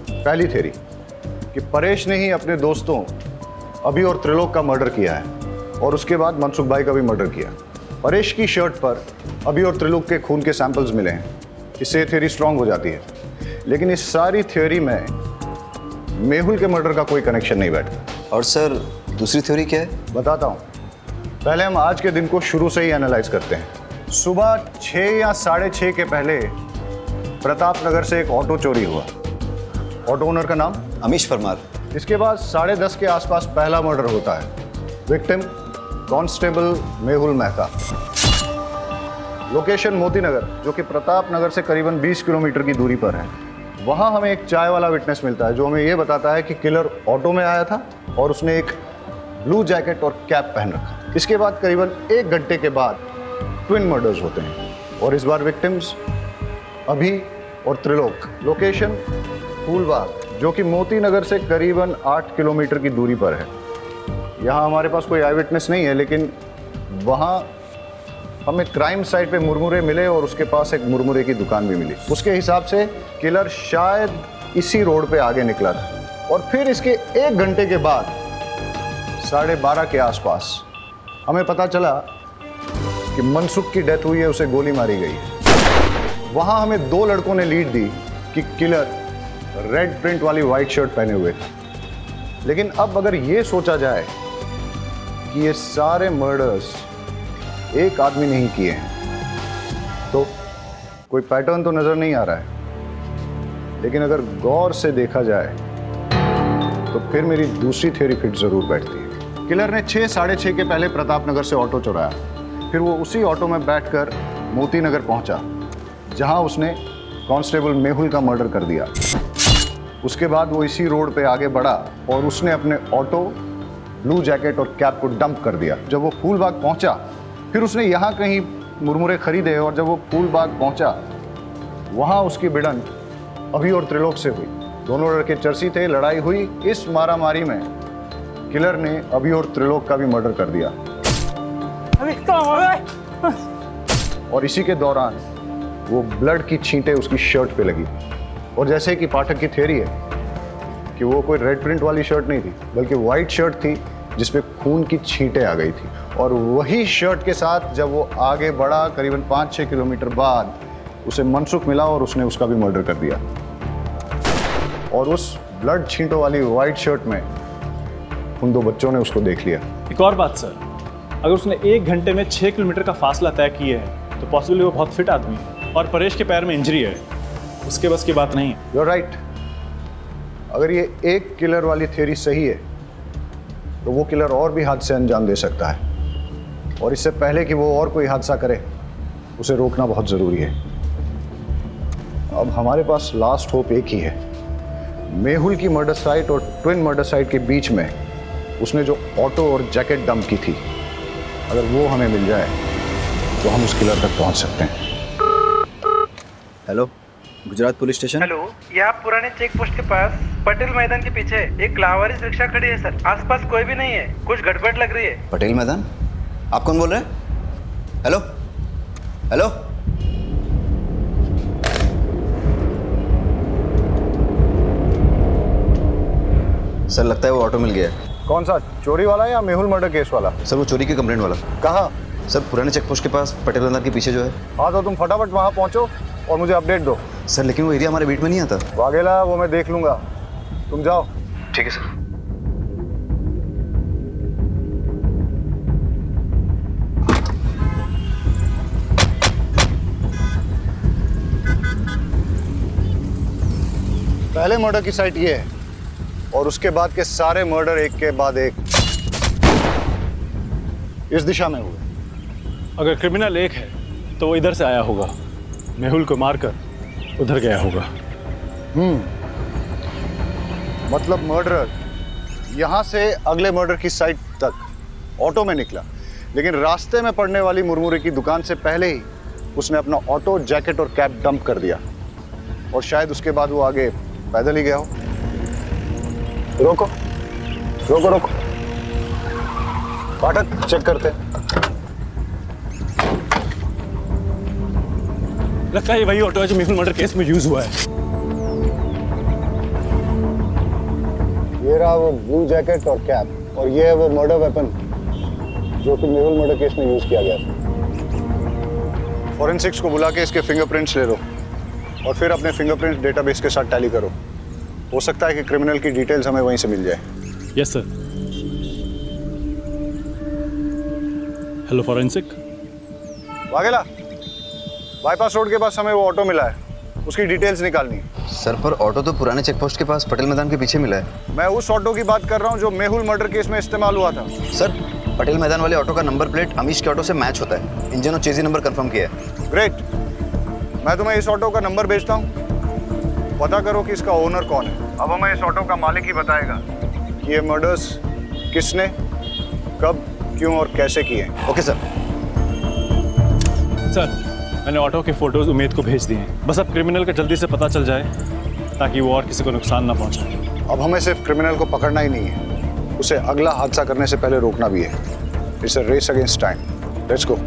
Speaker 7: पहली थियरी कि परेश ने ही अपने दोस्तों अभी और त्रिलोक का मर्डर किया है, और उसके बाद मनसुख भाई का भी मर्डर किया। परेश की शर्ट पर अभी और त्रिलोक के खून के सैंपल्स मिले हैं। इससे थियरी स्ट्रांग हो जाती है। लेकिन इस सारी थियरी में मेहुल के मर्डर का कोई कनेक्शन नहीं बैठता।
Speaker 4: और सर, दूसरी थ्योरी क्या है?
Speaker 7: बताता हूँ। पहले हम आज के दिन को शुरू से ही एनालाइज करते हैं। सुबह 6 या 6:30 के पहले प्रताप नगर से एक ऑटो चोरी हुआ। ऑटो ओनर का नाम
Speaker 4: अमीश परमार।
Speaker 7: इसके बाद 10:30 के आसपास पहला मर्डर होता है। Victim constable Mehul Mehta. Location Moti Nagar, जो कि प्रताप नगर से करीबन 20 किलोमीटर की दूरी पर है। वहाँ हमें एक चाय वाला विटनेस मिलता है जो हमें ये बताता है कि किलर ऑटो में आया था और उसने एक ब्लू जैकेट और कैप पहन रखा। इसके बाद करीबन 1 घंटे के बाद ट्विन मर्डर्स होते हैं, और इस बार विक्टिम्स अभी और त्रिलोक। लोकेशन फूलबाग, जो कि मोती नगर से करीबन 8 किलोमीटर की दूरी पर है। यहाँ हमारे पास कोई आई विटनेस नहीं है, लेकिन वहाँ हमें क्राइम साइट पे मुरमुरे मिले और उसके पास एक मुरमुरे की दुकान भी मिली। उसके हिसाब से किलर शायद इसी रोड पे आगे निकला था, और फिर इसके 1 घंटे के बाद 12:30 के आसपास हमें पता चला कि मनसुख की डेथ हुई है, उसे गोली मारी गई है। वहाँ हमें 2 लड़कों ने लीड दी कि किलर रेड प्रिंट वाली वाइट शर्ट पहने हुए थे। लेकिन अब अगर ये सोचा जाए कि ये सारे मर्डर्स एक आदमी ने ही किए हैं, तो कोई पैटर्न तो नजर नहीं आ रहा है। लेकिन अगर गौर से देखा जाए तो फिर मेरी दूसरी थ्योरी फिट जरूर बैठती है। किलर ने 6, 6:30 के पहले प्रताप नगर से ऑटो चुराया। फिर वो उसी ऑटो में बैठकर मोती नगर पहुंचा, जहां उसने कांस्टेबल मेहुल का मर्डर कर दिया। उसके बाद वो इसी रोड पे आगे बढ़ा और उसने अपने ऑटो, ब्लू जैकेट और कैप को डंप कर दिया। जब वो फूलबाग पहुंचा, फिर उसने यहाँ कहीं मुरमुरे खरीदे, और जब वो फूलबाग पहुंचा वहाँ उसकी भिड़ंत अभी और त्रिलोक से हुई। दोनों लड़के चर्सी थे, लड़ाई हुई। इस मारामारी में किलर ने अभी और त्रिलोक का भी मर्डर कर दिया। और इसी के दौरान वो ब्लड की छींटें उसकी शर्ट पे लगी। और जैसे कि पाठक की थ्योरी है कि वो कोई रेड प्रिंट वाली शर्ट नहीं थी, बल्कि वाइट शर्ट थी जिसपे खून की छींटें आ गई थी। और वही शर्ट के साथ जब वो आगे बढ़ा, करीबन 5-6 किलोमीटर बाद उसे मनसुख मिला और उसने उसका भी मर्डर कर दिया। और उस ब्लड छींटों वाली वाइट शर्ट में उन 2 बच्चों ने उसको देख लिया।
Speaker 9: एक और बात सर, अगर उसने 1 घंटे में 6 किलोमीटर का फासला तय किया है तो पॉसिबली वो बहुत फिट आदमी है और परेश के पैर में इंजरी है, उसके बस की बात नहीं है।
Speaker 7: You are right. अगर ये एक किलर वाली थ्योरी सही है तो वो किलर और भी हादसे अंजाम दे सकता है, और इससे पहले कि वो और कोई हादसा करे उसे रोकना बहुत ज़रूरी है। अब हमारे पास लास्ट होप एक ही है। मेहुल की मर्डर साइट और ट्विन मर्डर साइट के बीच में उसने जो ऑटो और जैकेट डंप की थी, अगर वो हमें मिल जाए तो हम उस किलर तक पहुंच सकते हैं।
Speaker 4: Hello, Gujarat police station.
Speaker 18: Hello, ये आप पुराने चेक पोस्ट के पास पटेल मैदान के पीछे एक लावारिस रिक्शा खड़ी है सर। आसपास कोई भी नहीं है, कुछ गड़बड़ लग रही है।
Speaker 4: पटेल मैदान? आप कौन बोल रहे हैं? हेलो हेलो, सर लगता है वो ऑटो मिल गया है।
Speaker 7: कौन सा, चोरी वाला या मेहुल मर्डर केस वाला?
Speaker 4: सर वो चोरी की कंप्लेंट वाला।
Speaker 7: कहाँ?
Speaker 4: सर पुराने चेक पोस्ट के पास पटेल मैदान के पीछे जो है।
Speaker 7: हाँ तो तुम फटाफट वहाँ पहुँचो और मुझे अपडेट दो।
Speaker 4: सर लेकिन वो एरिया हमारे बीट में नहीं आता।
Speaker 7: वाघेला, वो मैं देख लूंगा, तुम जाओ।
Speaker 4: ठीक है सर।
Speaker 7: पहले मर्डर की साइट ये है और उसके बाद के सारे मर्डर एक के बाद एक इस दिशा में हुए।
Speaker 9: अगर क्रिमिनल एक है तो वो इधर से आया होगा, मेहुल को मारकर उधर गया होगा।
Speaker 7: मतलब मर्डरर यहाँ से अगले मर्डर की साइट तक ऑटो में निकला, लेकिन रास्ते में पड़ने वाली मुरमुरे की दुकान से पहले ही उसने अपना ऑटो, जैकेट और कैप डंप कर दिया, और शायद उसके बाद वो आगे पैदल ही गया हो। रोको रोको रोको, फाटक चेक करते।
Speaker 9: लगता है ये वही ऑटो है जो मेहुल मर्डर केस में यूज हुआ है।
Speaker 7: ये रहा वो ब्लू जैकेट और कैप, और ये है वो मर्डर वेपन जो कि मेहुल मर्डर केस में यूज किया गया था। फॉरेंसिक्स को बुला के इसके फिंगरप्रिंट्स ले लो और फिर अपने फिंगरप्रिंट डेटाबेस के साथ टैली करो। हो सकता है कि क्रिमिनल की डिटेल्स हमें वहीं से मिल जाए।
Speaker 9: Yes sir. Hello forensic.
Speaker 7: Vaghela, bypass road के पास हमें वो ऑटो मिला है, उसकी डिटेल्स निकालनी है।
Speaker 4: सर पर ऑटो तो पुराने चेक पोस्ट के पास पटेल मैदान के पीछे मिला है।
Speaker 7: मैं उस ऑटो की बात कर रहा हूँ जो मेहुल मर्डर केस में इस्तेमाल हुआ था।
Speaker 4: सर पटेल मैदान वाले ऑटो का नंबर प्लेट अमीश के ऑटो से मैच होता है। इंजन और चेजी नंबर कंफर्म किया है।
Speaker 7: ग्रेट, मैं तुम्हें इस ऑटो का नंबर भेजता हूँ, पता करो कि इसका ओनर कौन है। अब हमें इस ऑटो का मालिक ही बताएगा कि ये मर्डर्स किसने, कब, क्यों और कैसे किए।
Speaker 4: Okay sir.
Speaker 9: सर मैंने ऑटो के फोटोज उमेद को भेज दिए हैं, बस अब क्रिमिनल का जल्दी से पता चल जाए ताकि वो और किसी को नुकसान ना पहुंचाए।
Speaker 7: अब हमें सिर्फ क्रिमिनल को पकड़ना ही नहीं है, उसे अगला हादसा करने से पहले रोकना भी है। It's a race against time. Let's go.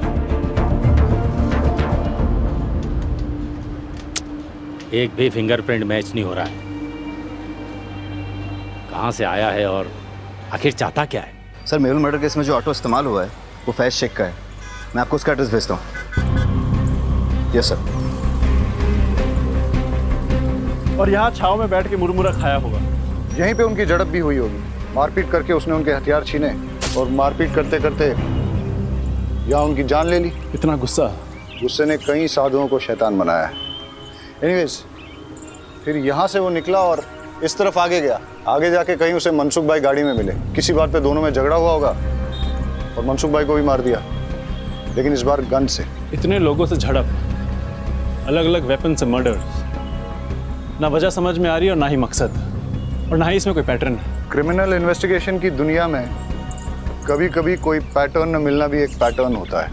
Speaker 8: एक भी फिंगरप्रिंट मैच नहीं हो रहा है। कहाँ से आया है और आखिर चाहता क्या है?
Speaker 4: सर मेहुल मर्डर केस में जो ऑटो इस्तेमाल हुआ है वो फैज शेख का है। मैं आपको उसका एड्रेस भेजता हूँ। Yes sir.
Speaker 9: और यहाँ छाव में बैठ के मुरमुरा खाया होगा।
Speaker 7: यहीं पे उनकी झड़प भी हुई होगी। मारपीट करके उसने उनके हथियार छीने और मारपीट करते करते यहाँ उनकी जान ले ली।
Speaker 9: इतना गुस्सा?
Speaker 7: गुस्से ने कई साधुओं को शैतान बनाया है। एनीवेज, फिर यहाँ से वो निकला और इस तरफ आगे गया। आगे जाके कहीं उसे मनसुख भाई गाड़ी में मिले। किसी बात पे दोनों में झगड़ा हुआ होगा और मनसुख भाई को भी मार दिया, लेकिन इस बार गन से।
Speaker 9: इतने लोगों से झड़प, अलग अलग वेपन से मर्डर, ना वजह समझ में आ रही और ना ही मकसद, और ना ही इसमें कोई पैटर्न है।
Speaker 7: क्रिमिनल इन्वेस्टिगेशन की दुनिया में कभी कभी कोई पैटर्न न मिलना भी एक पैटर्न होता है।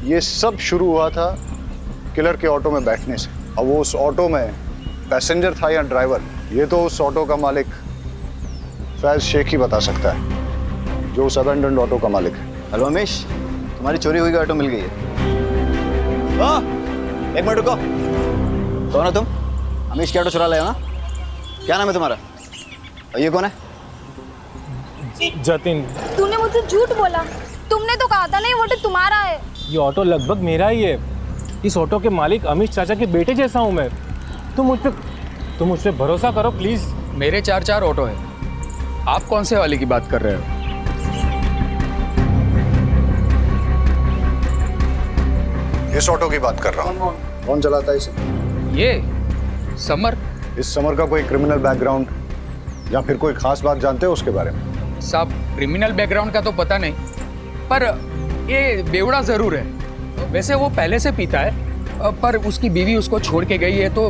Speaker 7: ये सब शुरू हुआ था किलर के ऑटो में बैठने से। अब वो उस ऑटो में पैसेंजर था या ड्राइवर, ये तो उस ऑटो का मालिक फैज शेख ही बता सकता है, जो उस अबेंडन्ड ऑटो का मालिक है।
Speaker 4: हेलो अमीश, तुम्हारी चोरी हुई ऑटो मिल गई है। एक मिनट रुको। कौन हो तुम? अमीश की ऑटो चुरा लाए हो ना? क्या नाम है तुम्हारा? और ये कौन है?
Speaker 9: जतिन।
Speaker 19: तूने मुझसे झूठ बोला। तुमने तो कहा था ना ये ऑटो तुम्हारा है।
Speaker 20: ये ऑटो लगभग मेरा ही है।
Speaker 6: इस ऑटो के मालिक अमित चाचा के बेटे जैसा हूँ मैं। तुम मुझ पे भरोसा करो प्लीज।
Speaker 19: मेरे 4 ऑटो है, आप कौन से वाले की बात कर रहे हो?
Speaker 7: इस ऑटो की बात कर रहा हूँ। कौन चलाता है इसे?
Speaker 19: ये समर।
Speaker 7: इस समर का कोई क्रिमिनल बैकग्राउंड या फिर कोई खास बात जानते हो उसके बारे में?
Speaker 19: साहब, क्रिमिनल बैकग्राउंड का तो पता नहीं, पर ये बेवड़ा जरूर है। वैसे वो पहले से पीता है, पर उसकी बीवी उसको छोड़ के गई है तो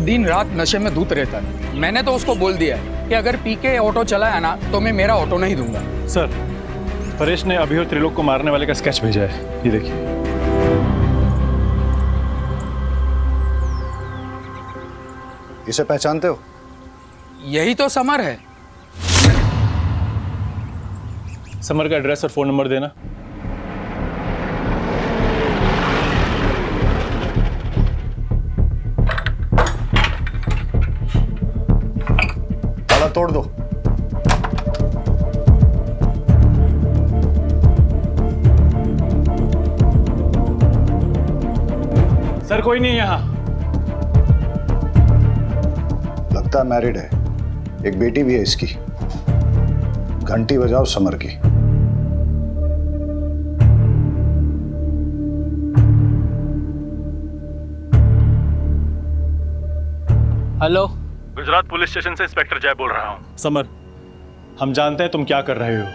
Speaker 19: दिन रात नशे में धूत रहता है। मैंने तो उसको बोल दिया है कि अगर पी के ऑटो चलाया ना तो मैं मेरा ऑटो नहीं दूंगा।
Speaker 9: सर, परेश ने अभी और त्रिलोक को मारने वाले का स्केच भेजा है, ये देखिए।
Speaker 7: इसे पहचानते हो?
Speaker 19: यही तो समर है।
Speaker 9: समर का एड्रेस और फोन नंबर देना।
Speaker 7: ताला तोड़ दो।
Speaker 9: सर, कोई नहीं यहाँ।
Speaker 7: लगता है मैरिड है, एक बेटी भी है इसकी। घंटी बजाओ समर की।
Speaker 19: हेलो,
Speaker 9: गुजरात पुलिस स्टेशन से इंस्पेक्टर जय बोल रहा हूँ। समर, हम जानते हैं तुम क्या कर रहे हो।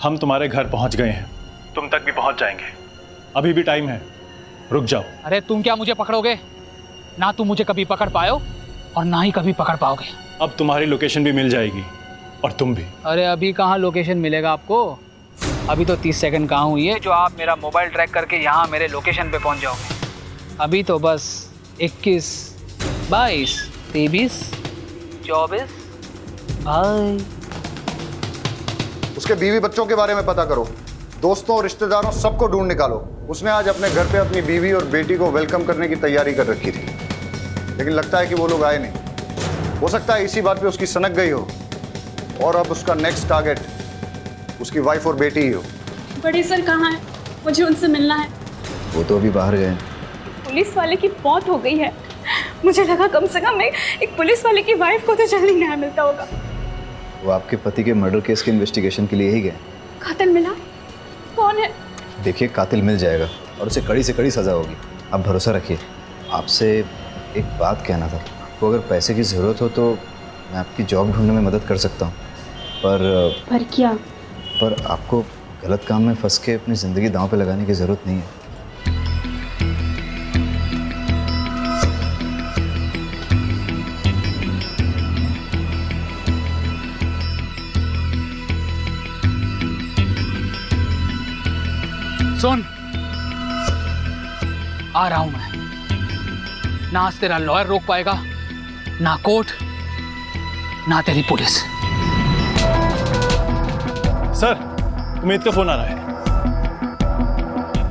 Speaker 9: हम तुम्हारे घर पहुंच गए हैं, तुम तक भी पहुंच जाएंगे। अभी भी टाइम है, रुक जाओ।
Speaker 19: अरे तुम क्या मुझे पकड़ोगे? ना तुम मुझे कभी पकड़ पाए और ना ही कभी पकड़ पाओगे।
Speaker 9: अब तुम्हारी लोकेशन भी मिल जाएगी और तुम भी।
Speaker 19: अरे अभी कहाँ लोकेशन मिलेगा आपको? अभी तो 30 सेकंड कहाँ हुई है जो आप मेरा मोबाइल ट्रैक करके यहाँ मेरे लोकेशन पे पहुँच जाओगे। अभी तो बस 21, 22, 23, 24, भाई।
Speaker 7: उसके बीवी बच्चों के बारे में पता करो, दोस्तों और रिश्तेदारों सबको ढूंढ निकालो। उसने आज अपने घर पे अपनी बीवी और बेटी को वेलकम करने की तैयारी कर रखी थी, लेकिन लगता है कि वो लोग आए नहीं। हो सकता है इसी बात पे उसकी सनक गई हो और अब उसका नेक्स्ट टारगेट उसकी वाइफ और बेटी ही हो।
Speaker 12: बड़े सर कहाँ हैं? मुझे उनसे मिलना है।
Speaker 4: वो तो अभी बाहर गए।
Speaker 12: पुलिस वाले की मौत हो गई है। मुझे लगा कम से कम एक पुलिस वाले की वाइफ को तो जल्दी न्याय मिलता होगा।
Speaker 4: वो आपके पति के मर्डर केस के इन्वेस्टिगेशन के लिए ही गए।
Speaker 12: कातिल मिला? कौन है?
Speaker 4: देखिए, कातिल मिल जाएगा और उसे कड़ी से कड़ी सज़ा होगी। आप भरोसा रखिए। आपसे एक बात कहना था। आपको अगर पैसे की ज़रूरत हो तो मैं आपकी जॉब ढूंढने में मदद कर सकता हूँ, पर
Speaker 12: क्या?
Speaker 4: पर आपको गलत काम में फंस के अपनी ज़िंदगी दांव पे लगाने की ज़रूरत नहीं है।
Speaker 19: सुन, आ रहा हूं मैं। ना आज तेरा लॉयर रोक पाएगा, ना कोर्ट, ना तेरी पुलिस।
Speaker 9: सर, उमेद का फोन आ रहा है।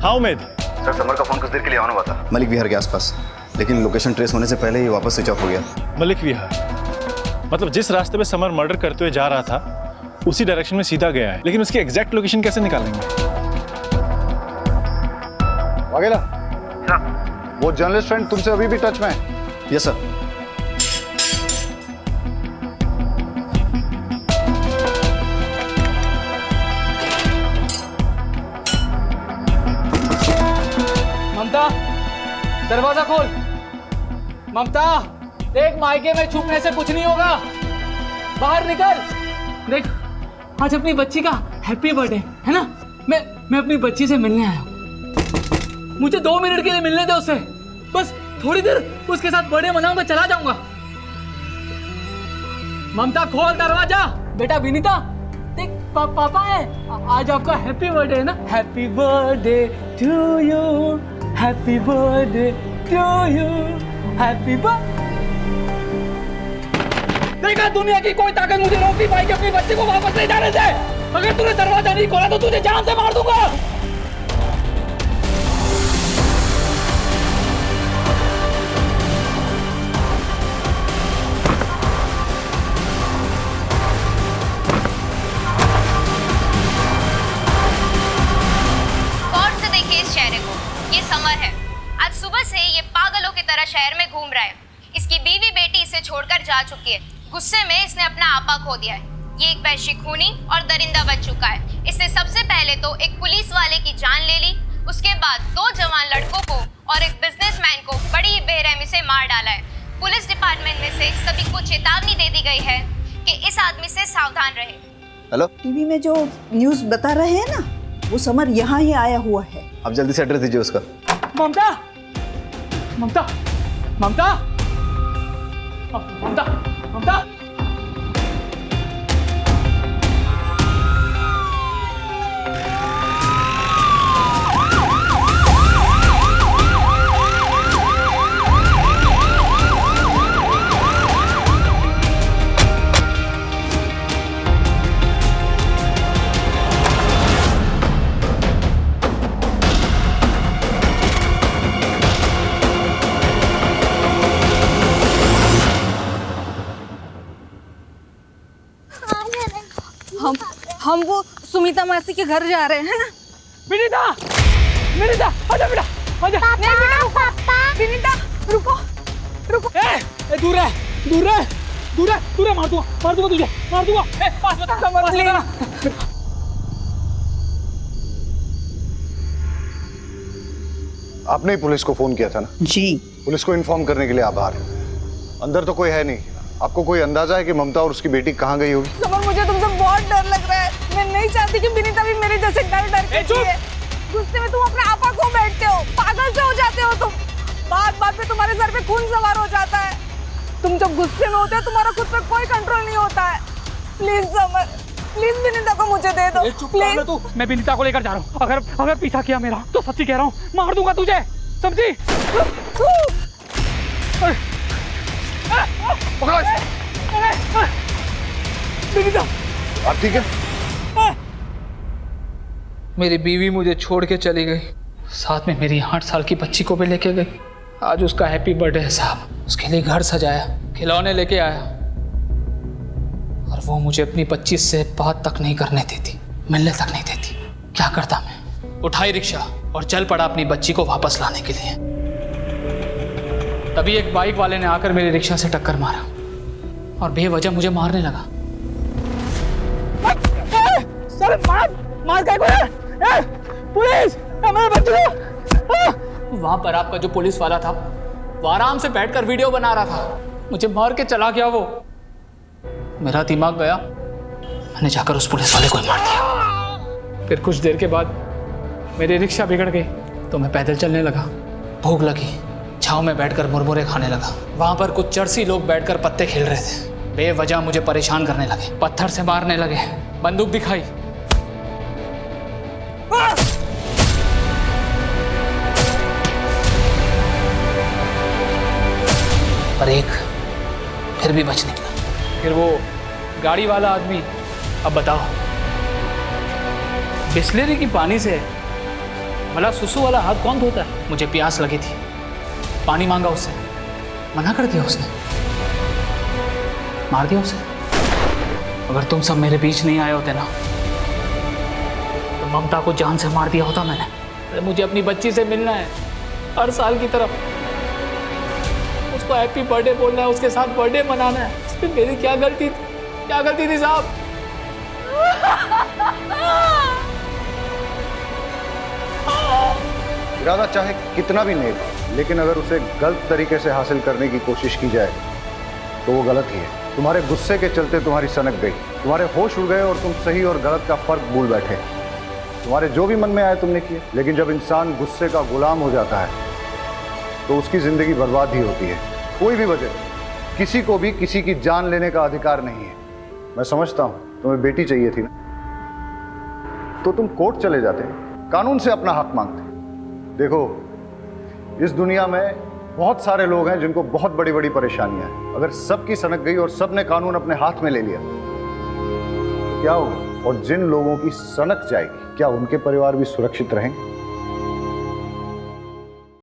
Speaker 9: हाँ उमेद।
Speaker 4: सर, समर का फोन कुछ देर के लिए ऑन हुआ था मलिक विहार के आसपास, लेकिन लोकेशन ट्रेस होने से पहले ही वापस स्विच ऑफ हो गया।
Speaker 9: मलिक विहार मतलब जिस रास्ते पे समर मर्डर करते हुए जा रहा था उसी डायरेक्शन में सीधा गया है, लेकिन उसकी एग्जैक्ट लोकेशन कैसे निकालेंगे?
Speaker 7: वाघेला, वो जर्नलिस्ट फ्रेंड तुमसे अभी भी टच में है?
Speaker 4: Yes sir.
Speaker 19: ममता, दरवाजा खोल। ममता, देख, मायके में छुपने से कुछ नहीं होगा। बाहर निकल। देख, आज अपनी बच्ची का हैप्पी बर्थडे है ना। मैं अपनी बच्ची से मिलने आया हूँ। मुझे 2 मिनट के लिए मिलने दे उससे, बस थोड़ी देर उसके साथ बर्थडे मनाऊंगा, चला जाऊंगा। ममता, खोल दरवाजा। बेटा विनीता, देख, पापा है। आज आपका हैप्पी बर्थडे है ना। Happy birthday to you, happy birthday to you, happy birthday. देखा, दुनिया की कोई ताकत मुझे रोक नहीं पाएगी अपनी बच्ची को वापस ले जाने से। अगर तूने दरवाजा नहीं खोला तो तुझे जान से मार दूंगा।
Speaker 16: गौर से देखिए इस चेहरे को, ये समर है।
Speaker 20: सारा शहर में घूम रहा है। इसकी बीवी बेटी इसे छोड़कर जा चुकी है। गुस्से में इसने अपना आपा खो दिया है। ये एक वैश्य खूनी और दरिंदा बन चुका है। इसने सबसे पहले तो एक पुलिस वाले की जान ले ली, उसके बाद 2 जवान लड़कों को और एक बिजनेसमैन को बड़ी ही बेरहमी से मार डाला है। पुलिस डिपार्टमेंट में से सभी को चेतावनी दे दी गई है कि इस आदमी से सावधान रहे।
Speaker 4: हेलो,
Speaker 21: टीवी में जो न्यूज़ बता रहे हैं ना, वो समर यहाँ ही आया हुआ है।
Speaker 4: आप जल्दी से एड्रेस दीजिए उसका।
Speaker 19: ममता, ममता, ममता, ममता, ममता।
Speaker 11: हम वो सुमिता मासी के घर जा रहे हैं ना।
Speaker 19: विनीता, विनीता, आजा बेटा, आजा।
Speaker 11: नहीं बेटा, पापा। विनीता, रुको, रुको।
Speaker 19: दूर है, दूर है, दूर है, दूर है, मार दूंगा तुझे, मार दूंगा। पास बता, पास बता।
Speaker 7: आपने ही पुलिस को फोन किया था ना?
Speaker 21: जी।
Speaker 7: पुलिस को इन्फॉर्म करने के लिए आभार। अंदर तो कोई है नहीं। आपको कोई अंदाजा है कि ममता और उसकी बेटी कहाँ गई होगी?
Speaker 11: समर, मुझे तुमसे बहुत डर लग रहा है। मैं नहीं चाहती कि विनीता भी मेरे जैसे डर के जिए। गुस्से में तुम अपना आपा खो बैठते हो, पागल से हो जाते हो तुम। बात बात पे तुम्हारे सर पे खून सवार हो जाता है। तुम जब गुस्से में होते हो तुम्हारा खुद पे कोई कंट्रोल नहीं होता है। प्लीज समर, प्लीज विनीता को मुझे दे दो। प्लीज।
Speaker 19: तू, मैं विनीता को लेकर जा रहा हूँ। अगर पीछा किया मेरा तो सच्ची कह रहा हूँ, मार दूंगा तुझे, समझी?
Speaker 7: पकड़ो इसे।
Speaker 19: विनीता,
Speaker 7: आप ठीक है?
Speaker 19: मेरी बीवी मुझे छोड़ के चली गई, साथ में मेरी 8 साल की बच्ची को भी लेके गई। आज उसका हैप्पी बर्थडे है साहब। उसके लिए घर सजाया, खिलौने लेके आया, और वो मुझे अपनी 25 से बात तक नहीं करने देती, मिलने तक नहीं देती। क्या करता मैं? उठाई रिक्शा और चल पड़ा अपनी बच्ची को वापस लाने के लिए। तभी एक बाइक वाले ने आकर मेरी रिक्शा से टक्कर मारा और बेवजह मुझे मारने लगा। सर, मार क्या है? पुलिस, हमारे बच्चे को। वहां पर आपका जो पुलिस वाला था वो आराम से बैठकर वीडियो बना रहा था। मुझे मार के चला गया वो। मेरा दिमाग गया, मैंने जाकर उस पुलिस वाले को ही मार दिया। फिर कुछ देर के बाद मेरी रिक्शा बिगड़ गई तो मैं पैदल चलने लगा। भूख लगी, छांव में बैठकर मुरमुरे खाने लगा। वहां पर कुछ चरसी लोग बैठकर पत्ते खेल रहे थे। बेवजह मुझे परेशान करने लगे, पत्थर से मारने लगे, बंदूक दिखाई। पर एक फिर भी बच निकला। फिर वो गाड़ी वाला आदमी, अब बताओ, बिस्लेरी की पानी से भला सुसु वाला हाथ कौन धोता है? मुझे प्यास लगी थी, पानी मांगा उससे, मना कर दिया उसने, मार दिया उसे। अगर तुम सब मेरे बीच नहीं आए होते ना तो ममता को जान से मार दिया होता मैंने। अरे मुझे अपनी बच्ची से मिलना है हर साल की तरफ, उसको हैप्पी बर्थडे बोलना है, उसके साथ बर्थडे मनाना है। इसमें मेरी क्या गलती थी? क्या गलती थी साहब?
Speaker 7: इरादा चाहे कितना भी नेक हो, लेकिन अगर उसे गलत तरीके से हासिल करने की कोशिश की जाए तो वो गलत ही है। तुम्हारे गुस्से के चलते तुम्हारी सनक गई, तुम्हारे होश उड़ गए और तुम सही और गलत का फर्क भूल बैठे। तुम्हारे जो भी मन में आए तुमने किए, लेकिन जब इंसान गुस्से का गुलाम हो जाता है तो उसकी जिंदगी बर्बाद ही होती है। कोई भी वजह, किसी को भी किसी की जान लेने का अधिकार नहीं है। मैं समझता हूं तुम्हें बेटी चाहिए थी ना, तो तुम कोर्ट चले जाते, कानून से अपना हक मांगते। देखो, इस दुनिया में बहुत सारे लोग हैं जिनको बहुत बड़ी बड़ी परेशानियां हैं। अगर सबकी सनक गई और सबने कानून अपने हाथ में ले लिया तो क्या होगा? और जिन लोगों की सनक जाएगी, क्या उनके परिवार भी सुरक्षित रहेंगे?